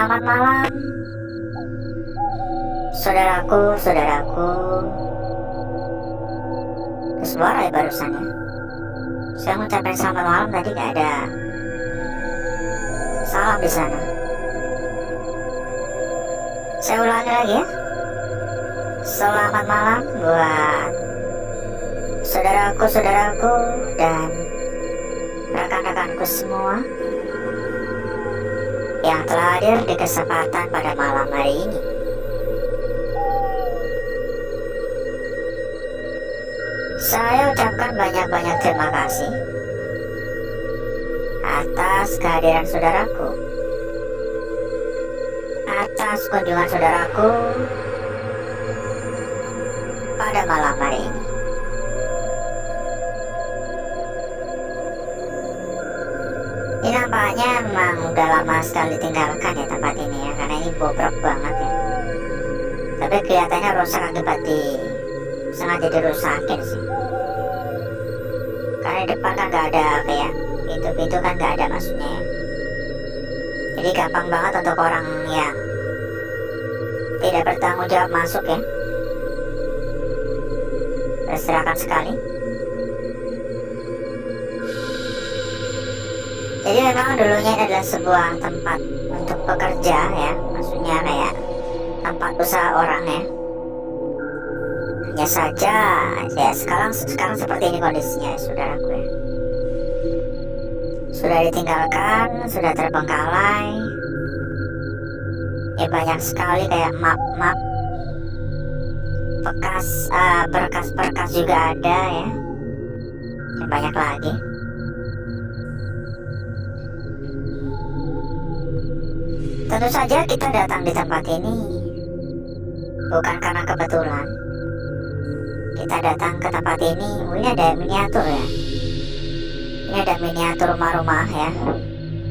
Selamat malam, saudaraku. Suara ya barusan ya. Saya ngucapin selamat malam tadi gak ada salam di sana. Saya ulangi lagi ya. Selamat malam buat saudaraku dan rekan-rekanku semua yang telah hadir di kesempatan pada malam hari ini. Saya ucapkan banyak-banyak terima kasih atas kehadiran saudaraku, atas kunjungan saudaraku pada malam hari ini. Ini nampaknya memang udah lama sekali ditinggalkan ya tempat ini ya, karena ini bobrok banget ya. Tapi kelihatannya rusak akibat sengaja dirusakin sih. Karena di depan kan gak ada kayak pintu-pintu kan gak ada maksudnya ya. Jadi gampang banget untuk orang yang tidak bertanggung jawab masuk ya. Berserakan sekali. Jadi memang dulunya ini adalah sebuah tempat untuk pekerja ya, maksudnya kayak tempat usaha orang ya. Hanya saja ya sekarang seperti ini kondisinya ya, saudaraku ya. Sudah ditinggalkan, sudah terbengkalai. Ya banyak sekali kayak map-map, berkas-berkas juga ada ya. Dan banyak lagi. Tentu saja kita datang di tempat ini bukan karena kebetulan. Kita datang ke tempat ini, ini ada miniatur ya. Ini ada miniatur rumah-rumah ya,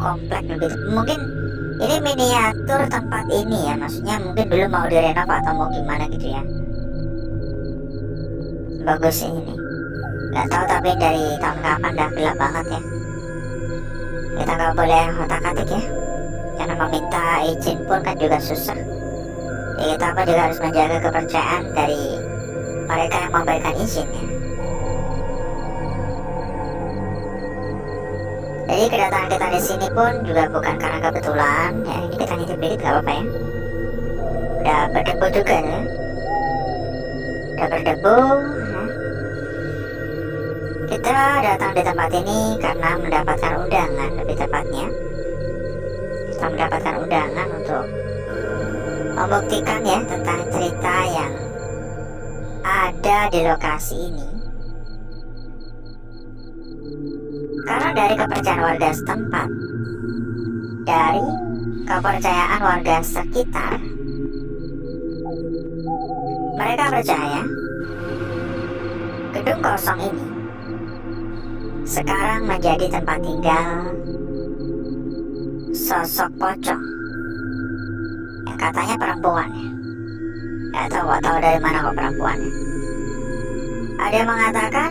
komplek lebih. Mungkin ini miniatur tempat ini ya, maksudnya mungkin dulu mau direnov atau mau gimana gitu ya. Bagus ini. Gak tahu tapi dari tahun kapan dah gelap banget ya. Kita gak boleh otak-atik ya. Karena meminta izin pun kan juga susah. Jadi kita juga harus menjaga kepercayaan dari mereka yang memberikan izin ya. Jadi kedatangan kita di sini pun juga bukan karena kebetulan ya. Ini kita ngintip dikit gak apa-apa ya. Udah berdebu juga ya. Udah berdebu ya. Kita datang di tempat ini karena mendapatkan undangan, lebih tepatnya kita mendapatkan undangan untuk membuktikan ya tentang cerita yang ada di lokasi ini. Karena dari kepercayaan warga setempat, dari kepercayaan warga sekitar, mereka percaya gedung kosong ini sekarang menjadi tempat tinggal sosok pocong yang katanya perempuan ya. Gak tahu dari mana kok perempuannya. Ada yang mengatakan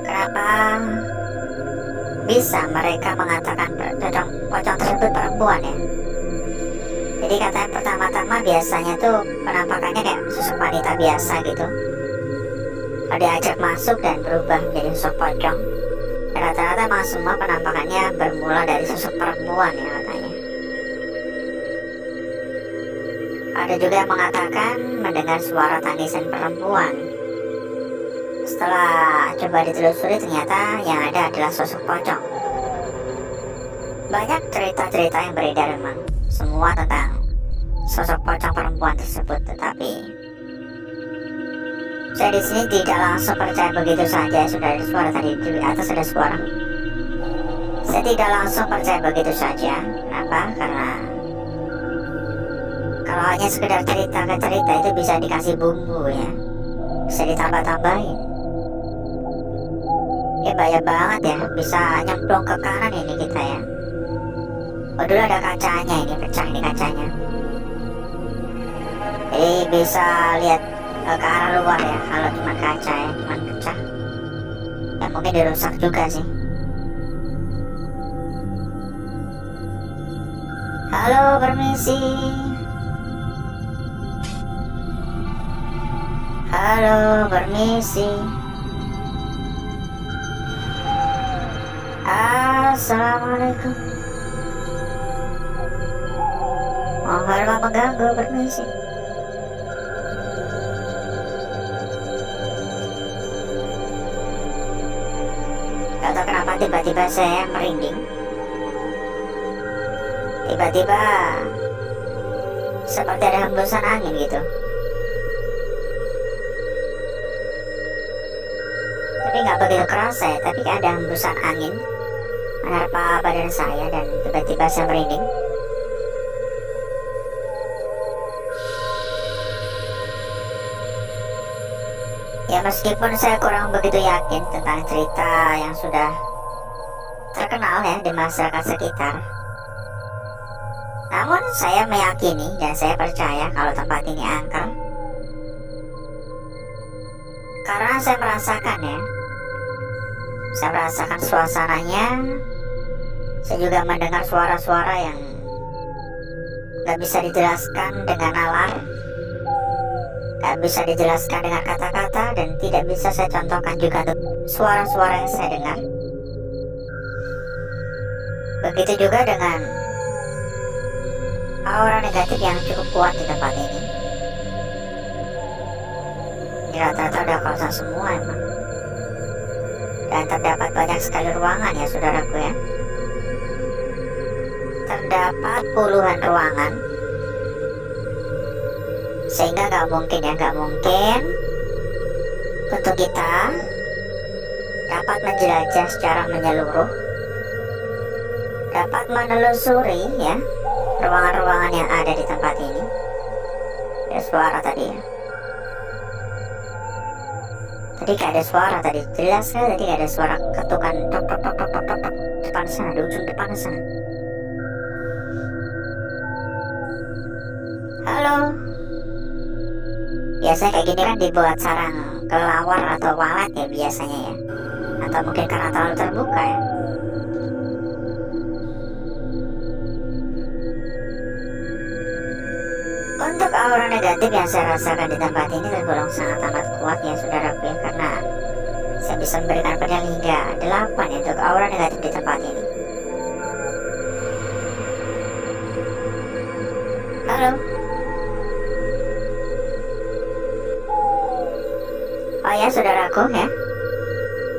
kenapa bisa mereka mengatakan pocong tersebut perempuan ya. Jadi katanya pertama-tama biasanya tuh penampakannya kayak sosok wanita biasa gitu. Kalau diajak masuk dan berubah menjadi sosok pocong, rata-rata memang semua penampakannya bermula dari sosok perempuan ya katanya. Ada juga yang mengatakan mendengar suara tangisan perempuan. Setelah coba ditelusuri ternyata yang ada adalah sosok pocong. Banyak cerita-cerita yang beredar memang, semua tentang sosok pocong perempuan tersebut. Tetapi saya di sini tidak langsung percaya begitu saja. Sudah ada suara tadi di atas, ada suara. Saya tidak langsung percaya begitu saja. Kenapa? Karena kalau hanya sekedar cerita ke cerita itu bisa dikasih bumbu ya, bisa ditambah-tambahin. Ya bahaya banget ya, bisa nyemplung ke kanan ini kita ya. Oh dulu ada kacanya, ini pecah ini kacanya. Jadi bisa lihat ke arah luar ya. Kalau cuma kaca ya, cuma pecah ya mungkin dirusak juga sih. Halo, permisi. Halo, permisi. Assalamualaikum. Mohon mengganggu, permisi. Gak tahu kenapa tiba-tiba saya merinding. Tiba-tiba seperti ada hembusan angin gitu. Tapi nggak begitu kerasa ya, tapi ada hembusan angin menerpa badan saya dan tiba-tiba saya merinding. Ya meskipun saya kurang begitu yakin tentang cerita yang sudah terkenal ya di masyarakat sekitar, namun saya meyakini dan saya percaya kalau tempat ini angker. Karena saya merasakan ya, saya merasakan suasananya. Saya juga mendengar suara-suara yang gak bisa dijelaskan dengan nalar, gak bisa dijelaskan dengan kata-kata, dan tidak bisa saya contohkan juga untuk suara-suara yang saya dengar. Begitu juga dengan aura negatif yang cukup kuat di tempat ini. Ini rata-rata udah kosong semua emang. Dan terdapat banyak sekali ruangan ya saudaraku ya. Terdapat puluhan ruangan. Sehingga gak mungkin untuk kita dapat menjelajah secara menyeluruh, dapat menelusuri ya ruangan-ruangan yang ada di tempat ini. Ada suara tadi ya. Tadi kayak ada suara tadi, jelas kan tadi kayak ada suara ketukan tok tok tok tok tok tok tok depan sana, di ujung depan sana. Halo. Biasanya kayak gini kan dibuat sarang kelelawar atau walet ya biasanya ya. Atau mungkin karena terlalu terbuka ya. Untuk aura negatif yang saya rasakan di tempat ini tergolong sangat amat kuat ya saudaraku ya, karena saya bisa memberikan penilaian hingga 8 ya untuk aura negatif di tempat ini. Halo. Oh ya saudaraku ya,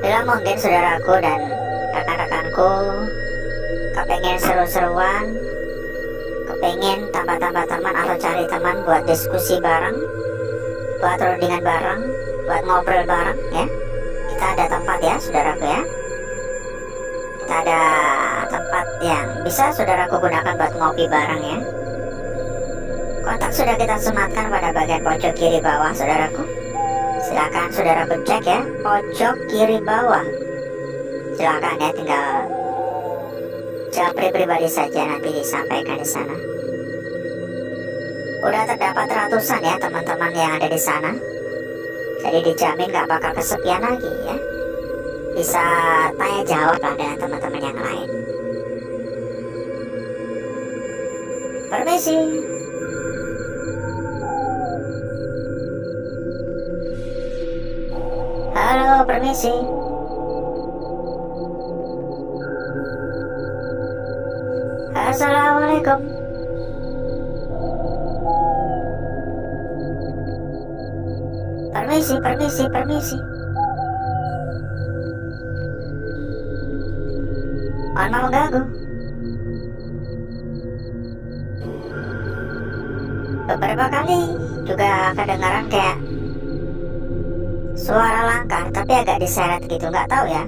bila mungkin saudaraku dan rekan-rekanku kepengen seru-seruan, kepengen tambah-tambah teman atau cari teman buat diskusi bareng, buat rundingan bareng, buat ngobrol bareng ya, kita ada tempat ya saudaraku ya. Kita ada tempat yang bisa saudaraku gunakan buat ngopi bareng ya. Kontak sudah kita sematkan pada bagian pojok kiri bawah saudaraku. Silakan saudaraku cek ya, pojok kiri bawah. Silakan ya, tinggal japri pribadi saja nanti disampaikan di sana. Udah terdapat ratusan ya teman-teman yang ada di sana. Jadi dijamin gak bakal kesepian lagi ya. Bisa tanya jawab lah dengan teman-teman yang lain. Permisi. Halo, permisi. Assalamualaikum. Permisi. Mohon maaf mengganggu. Beberapa kali juga kedengaran kayak suara langkah, tapi agak diseret gitu, nggak tahu ya.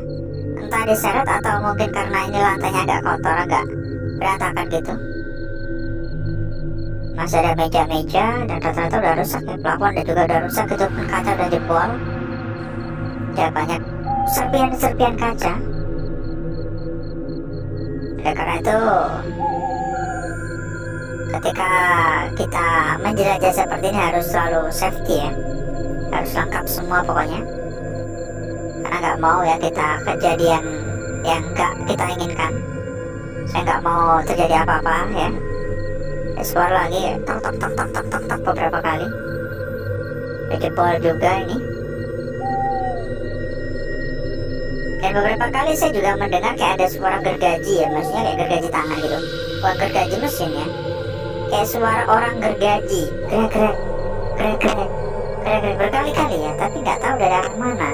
Entah diseret atau mungkin karena ini lantainya agak kotor, agak berantakan gitu. Masih ada meja-meja dan rata-rata udah rusak ya, plafon dan juga udah rusak gitu, kaca udah jebol. Ya banyak serpian-serpian kaca. Ya karena itu ketika kita menjelajah seperti ini harus selalu safety ya, harus lengkap semua pokoknya, karena nggak mau ya kita kejadian yang nggak kita inginkan. Saya nggak mau terjadi apa-apa ya, Suara lagi ya, tok tok tok tok tok tok tok beberapa kali. Jebol juga ini. Dan beberapa kali saya juga mendengar kayak ada suara gergaji ya, maksudnya kayak gergaji tangan gitu, bukan gergaji mesin ya, kayak suara orang gergaji, krek krek krek krek krek krek berkali-kali ya, tapi nggak tahu dari arah mana.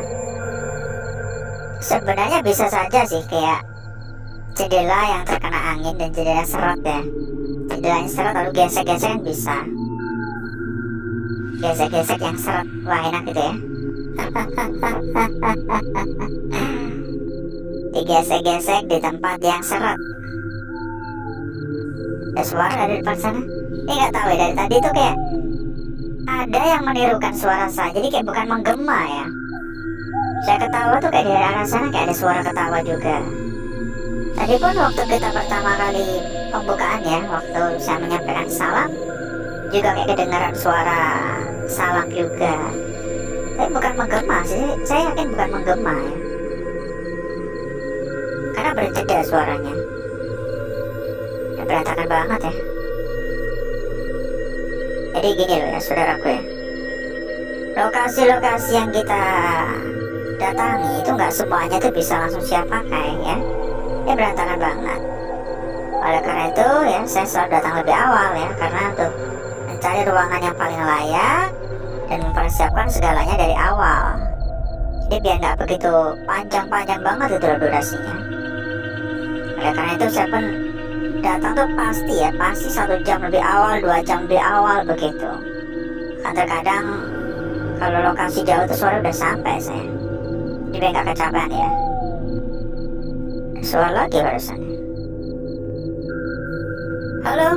Sebenarnya bisa saja sih kayak jendela yang terkena angin dan jendela serot ya, jendela yang serot lalu gesek-gesek kan bisa, gesek-gesek yang serot, wah enak gitu ya. Digesek-gesek di tempat yang seret. Ada suara dari depan sana. Ini nggak tahu ya, dari tadi tuh kayak ada yang menirukan suara saya. Jadi kayak bukan menggema ya. Saya ketawa tuh kayak dari arah sana kayak ada suara ketawa juga. Tadi pun waktu kita pertama kali pembukaan ya, waktu saya menyampaikan salam, juga kayak kedengaran suara salam juga. Tapi bukan menggema sih, saya yakin bukan menggema ya. Karena berjeda suaranya. Ya, berantakan banget ya. Jadi gini loh ya saudaraku ya, lokasi-lokasi yang kita datangi itu nggak semuanya tuh bisa langsung siap pakai ya. Ya berantakan banget. Oleh karena itu ya saya selalu datang lebih awal ya, karena untuk mencari ruangan yang paling layak dan mempersiapkan segalanya dari awal. Jadi biar nggak begitu panjang-panjang banget itu durasinya. Oleh karena itu saya pun datang tuh pasti ya, pasti 1 jam lebih awal, 2 jam lebih awal begitu. Kan terkadang kalau lokasi jauh tuh sore udah sampai saya. Jadi biar nggak kecapean ya. Suara lagi barusan. Halo.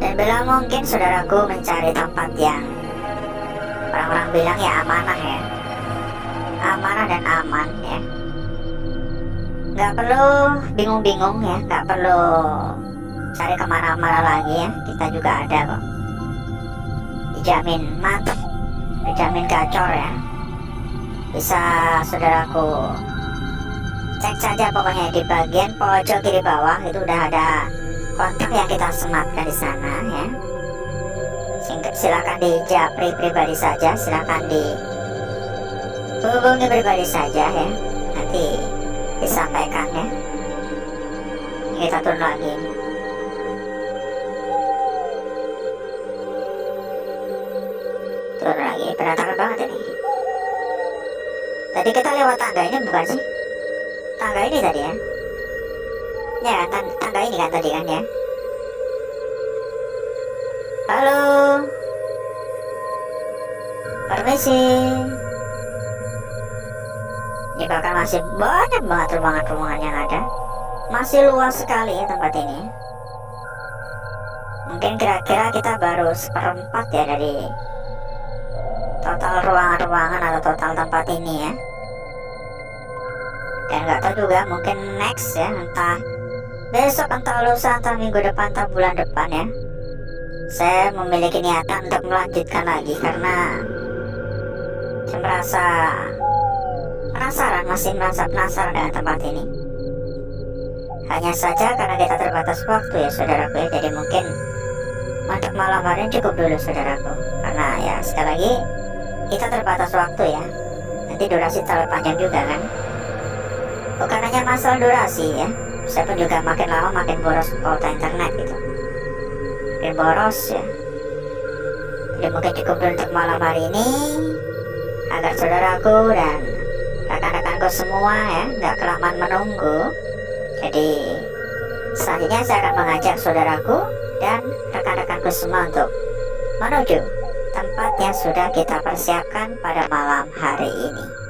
Dan bila mungkin saudaraku mencari tempat yang orang-orang bilang ya amanah ya, amanah dan aman ya, nggak perlu bingung-bingung ya, nggak perlu cari kemana-mana lagi ya, kita juga ada kok, dijamin mantap, dijamin gacor ya. Bisa saudaraku cek saja pokoknya di bagian pojok kiri bawah itu udah ada kontak yang kita sematkan di sana ya. Silakan di japri pribadi saja, silakan dihubungi pribadi saja ya. Nanti disampaikan ya. Kita turun lagi. Turun lagi, berantakan banget ini. Tadi kita lewat tangga ini bukan sih? Tangga ini tadi ya. Ya kan, tangga ini kan tadi kan ya. Halo. Permisi. Ini bahkan masih banyak banget ruangan-ruangan yang ada. Masih luas sekali ya tempat ini. Mungkin kira-kira kita baru 1/4 ya dari total ruangan-ruangan atau total tempat ini ya. Dan nggak tahu juga, mungkin next ya, entah besok, entah lusa, entah minggu depan, entah bulan depan ya, saya memiliki niatan untuk melanjutkan lagi karena saya merasa penasaran, masih merasa penasaran dengan tempat ini. Hanya saja karena kita terbatas waktu ya saudaraku ya, jadi mungkin untuk malam hari ini cukup dulu saudaraku, karena ya sekali lagi kita terbatas waktu ya, nanti durasi terlalu panjang juga kan. Bukan hanya masalah durasi ya, saya pun juga makin lama makin boros kuota internet gitu, makin boros ya. Jadi mungkin cukup dulu untuk malam hari ini, agar saudaraku dan rekan-rekanku semua ya nggak kelamaan menunggu. Jadi selanjutnya saya akan mengajak saudaraku dan rekan-rekanku semua untuk menuju tempat yang sudah kita persiapkan pada malam hari ini.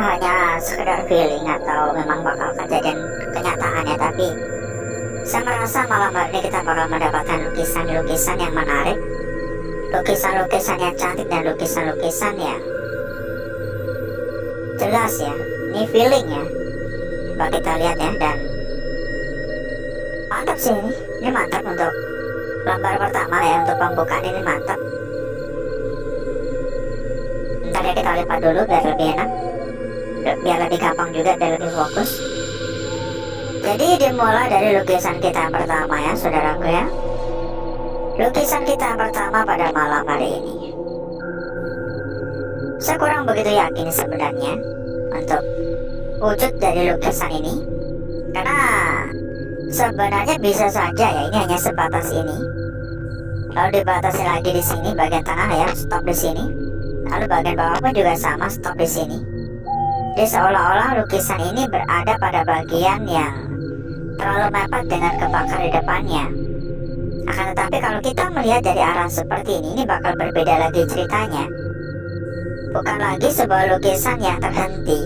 Hanya sekedar feeling atau memang bakal kejadian kenyataannya, tapi saya merasa malam hari ini kita bakal mendapatkan lukisan-lukisan yang menarik, lukisan-lukisan yang cantik, dan lukisan-lukisan yang jelas ya. Ini feeling ya, coba kita lihat ya. Dan mantap sih ini mantap untuk lembar pertama ya, untuk pembukaan ini mantap. Ntar ya kita lipat dulu biar lebih enak, biar lebih gampang juga, biar lebih fokus. Jadi dimulai dari lukisan kita yang pertama ya saudaraku ya. Lukisan kita yang pertama pada malam hari ini, saya kurang begitu yakin sebenarnya untuk wujud dari lukisan ini, karena sebenarnya bisa saja ya ini hanya sebatas ini, lalu dibatasi lagi di sini bagian tengah ya, stop di sini, lalu bagian bawah pun juga sama, stop di sini. Jadi seolah-olah lukisan ini berada pada bagian yang terlalu mepet dengan kebakar di depannya. Akan tetapi kalau kita melihat dari arah seperti ini bakal berbeda lagi ceritanya. Bukan lagi sebuah lukisan yang terhenti,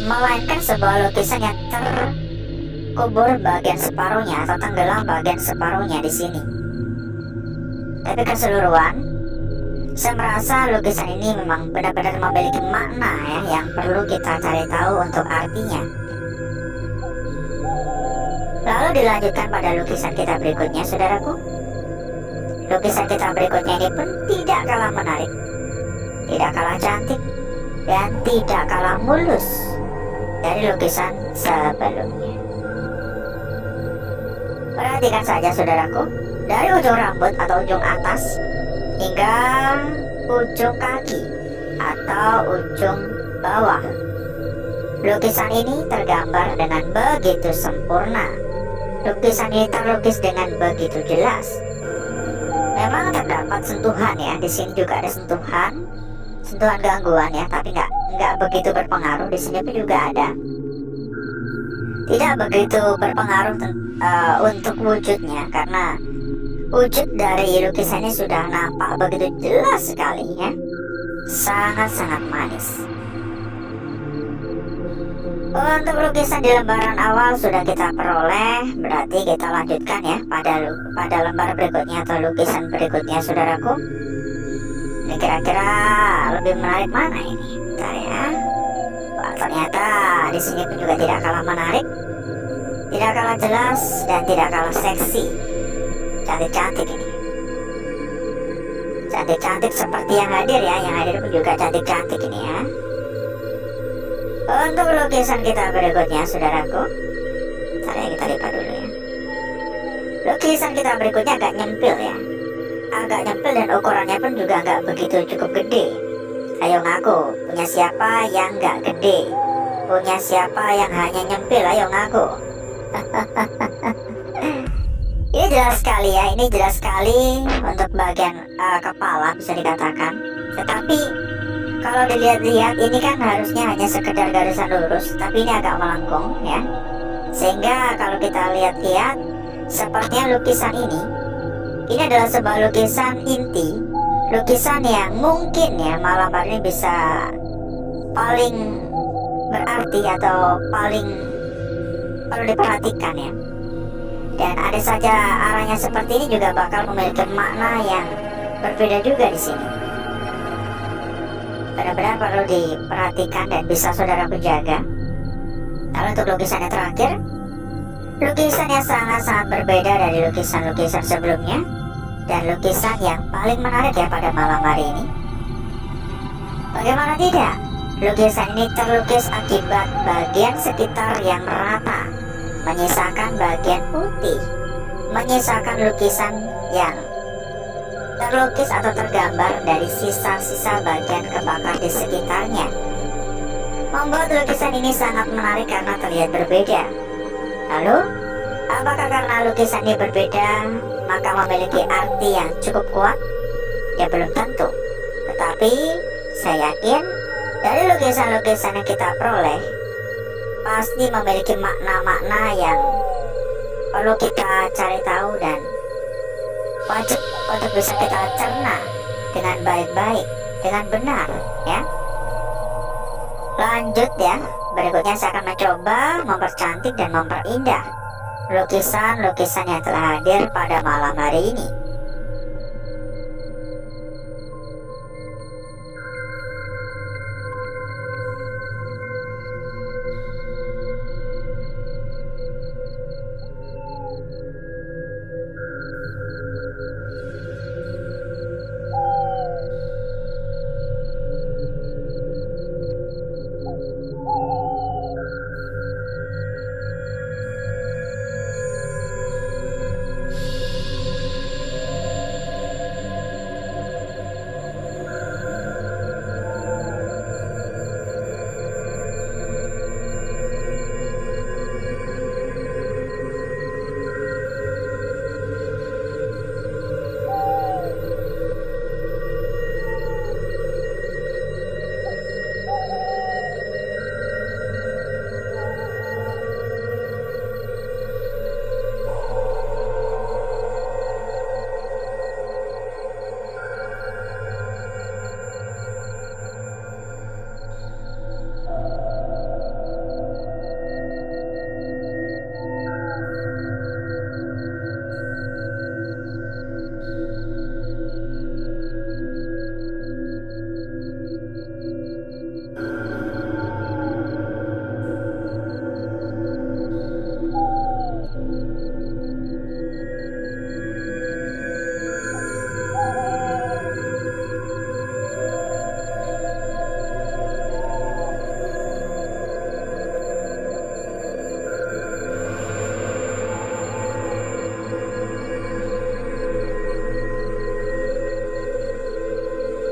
melainkan sebuah lukisan yang terkubur bagian separuhnya atau tenggelam bagian separuhnya di sini. Tapi keseluruhan, saya merasa lukisan ini memang benar-benar memiliki makna ya, yang perlu kita cari tahu untuk artinya. Lalu dilanjutkan pada lukisan kita berikutnya saudaraku. Lukisan kita berikutnya ini pun tidak kalah menarik, tidak kalah cantik, dan tidak kalah mulus dari lukisan sebelumnya. Perhatikan saja saudaraku, dari ujung rambut atau ujung atas hingga ujung kaki atau ujung bawah, lukisan ini tergambar dengan begitu sempurna. Lukisan ini terlukis dengan begitu jelas. Memang terdapat sentuhan ya, di sini juga ada sentuhan gangguan ya, tapi nggak begitu berpengaruh. Di sini pun juga ada, tidak begitu berpengaruh untuk wujudnya, karena wujud dari lukisannya sudah nampak begitu jelas sekali ya, sangat-sangat manis. Untuk lukisan di lembaran awal sudah kita peroleh, berarti kita lanjutkan ya pada lembar berikutnya atau lukisan berikutnya saudaraku. Ini kira-kira lebih menarik mana ini? Bentar ya. Wah, ternyata di sini pun juga tidak kalah menarik, tidak kalah jelas, dan tidak kalah seksi. Cantik-cantik ini. Cantik-cantik seperti yang hadir ya. Yang hadir pun juga cantik-cantik ini ya. Untuk lukisan kita berikutnya, saudaraku. Bentar ya, kita lipat dulu ya. Lukisan kita berikutnya agak nyempil ya. Agak nyempil dan ukurannya pun juga nggak begitu cukup gede. Ayo ngaku, punya siapa yang nggak gede? Punya siapa yang hanya nyempil? Ayo ngaku. Ini jelas sekali ya, ini jelas sekali untuk bagian kepala bisa dikatakan. Tetapi kalau dilihat-lihat ini kan harusnya hanya sekedar garisan lurus, tapi ini agak melengkung ya. Sehingga kalau kita lihat-lihat, sepertinya lukisan ini adalah sebuah lukisan inti, lukisan yang mungkin ya malam hari ini bisa paling berarti atau paling perlu diperhatikan ya. Dan ada saja arahnya seperti ini juga bakal memiliki makna yang berbeda juga di sini. Benar-benar perlu diperhatikan dan bisa saudaraku jaga. Lalu untuk lukisan yang terakhir, lukisan yang sangat-sangat berbeda dari lukisan-lukisan sebelumnya, dan lukisan yang paling menarik ya pada malam hari ini. Bagaimana tidak? Lukisan ini terlukis akibat bagian sekitar yang rata, menyisakan bagian putih, menyisakan lukisan yang terlukis atau tergambar dari sisa-sisa bagian kebakar di sekitarnya. Membuat lukisan ini sangat menarik karena terlihat berbeda. Lalu, apakah karena lukisan ini berbeda, maka memiliki arti yang cukup kuat? Ya belum tentu. Tetapi, saya yakin dari lukisan-lukisan yang kita peroleh, pasti memiliki makna-makna yang perlu kita cari tahu dan wajib untuk bisa kita cerna dengan baik-baik, dengan benar ya. Lanjut ya, berikutnya saya akan mencoba mempercantik dan memperindah lukisan-lukisan yang telah hadir pada malam hari ini.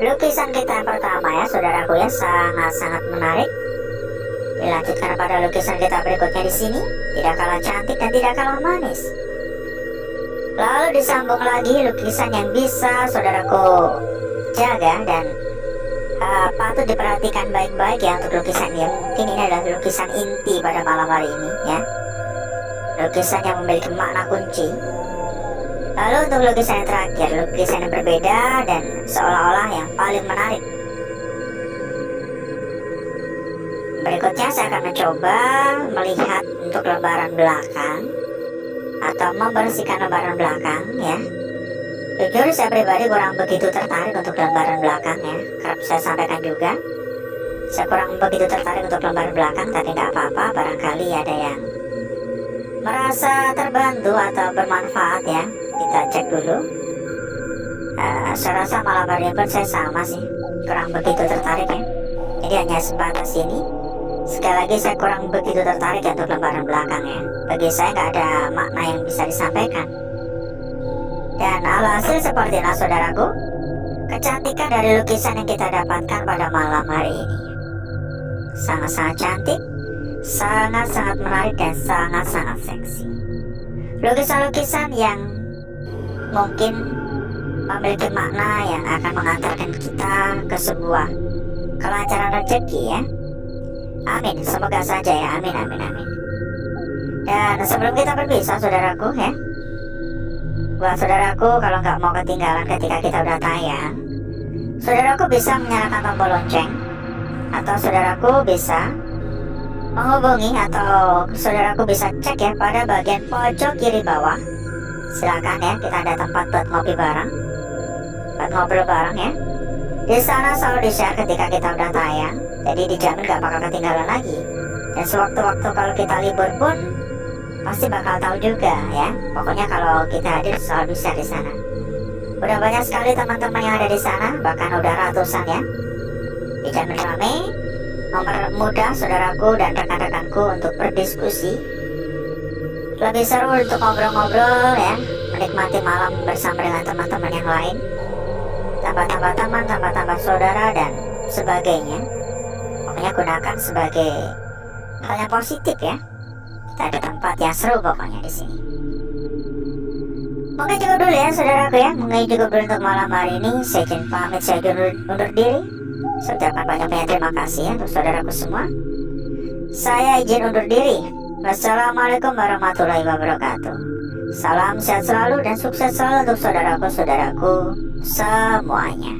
Lukisan kita yang pertama ya saudaraku ya, sangat-sangat menarik. Dilanjutkan pada lukisan kita berikutnya di sini, tidak kalah cantik dan tidak kalah manis. Lalu disambung lagi lukisan yang bisa saudaraku jaga dan patut diperhatikan baik-baik ya untuk lukisan ini. Mungkin ini adalah lukisan inti pada malam hari ini ya. Lukisan yang memiliki makna kunci. Lalu untuk lukisan yang terakhir, lukisan yang berbeda dan seolah-olah yang paling menarik. Berikutnya saya akan mencoba melihat untuk lembaran belakang atau membersihkan lembaran belakang ya. Jujur saya pribadi kurang begitu tertarik untuk lembaran belakangnya. Kerap saya sampaikan juga, saya kurang begitu tertarik untuk lembaran belakang, tapi nggak apa-apa, barangkali ada yang merasa terbantu atau bermanfaat ya. Kita cek dulu. Saya rasa malam hari ini pun saya sama sih, kurang begitu tertarik ya. Jadi hanya sebatas ini. Sekali lagi saya kurang begitu tertarik ya untuk lembaran belakang ya. Bagi saya nggak ada makna yang bisa disampaikan. Dan alhasil seperti itu saudaraku, kecantikan dari lukisan yang kita dapatkan pada malam hari ini sangat-sangat cantik, sangat-sangat menarik, dan sangat-sangat seksi. Lukisan-lukisan yang mungkin memiliki makna yang akan mengantarkan kita ke sebuah kelancaran rezeki ya. Amin, semoga saja ya, amin, amin, amin. Dan sebelum kita berpisah saudaraku ya, buat saudaraku kalau nggak mau ketinggalan ketika kita udah tayang, saudaraku bisa menyalakan tombol lonceng, atau saudaraku bisa menghubungi, atau saudaraku bisa cek ya pada bagian pojok kiri bawah. Silakan ya, kita ada tempat buat ngopi bareng, buat ngobrol bareng ya. Di sana selalu di-share ketika kita udah tayang, jadi dijamin gak bakal ketinggalan lagi. Dan sewaktu-waktu kalau kita libur pun pasti bakal tahu juga ya. Pokoknya kalau kita hadir selalu di-share di sana. Udah banyak sekali teman-teman yang ada di sana, bahkan udah ratusan ya. Dijamin rame, mempermudah saudaraku dan rekan-rekanku untuk berdiskusi. Lebih seru untuk ngobrol-ngobrol ya, menikmati malam bersama dengan teman-teman yang lain. Tambah-tambah teman, tambah-tambah saudara, dan sebagainya. Pokoknya gunakan sebagai hal yang positif ya. Kita ada tempat yang seru pokoknya di sini. Mungkin cukup dulu ya saudaraku ya. Mungkin cukup dulu untuk malam hari ini. Saya izin pamit, saya undur diri. Saya ucapkan banyak-banyak terima kasih ya untuk saudaraku semua. Saya izin undur diri. Wassalamualaikum warahmatullahi wabarakatuh. Salam sehat selalu dan sukses selalu untuk saudaraku-saudaraku semuanya.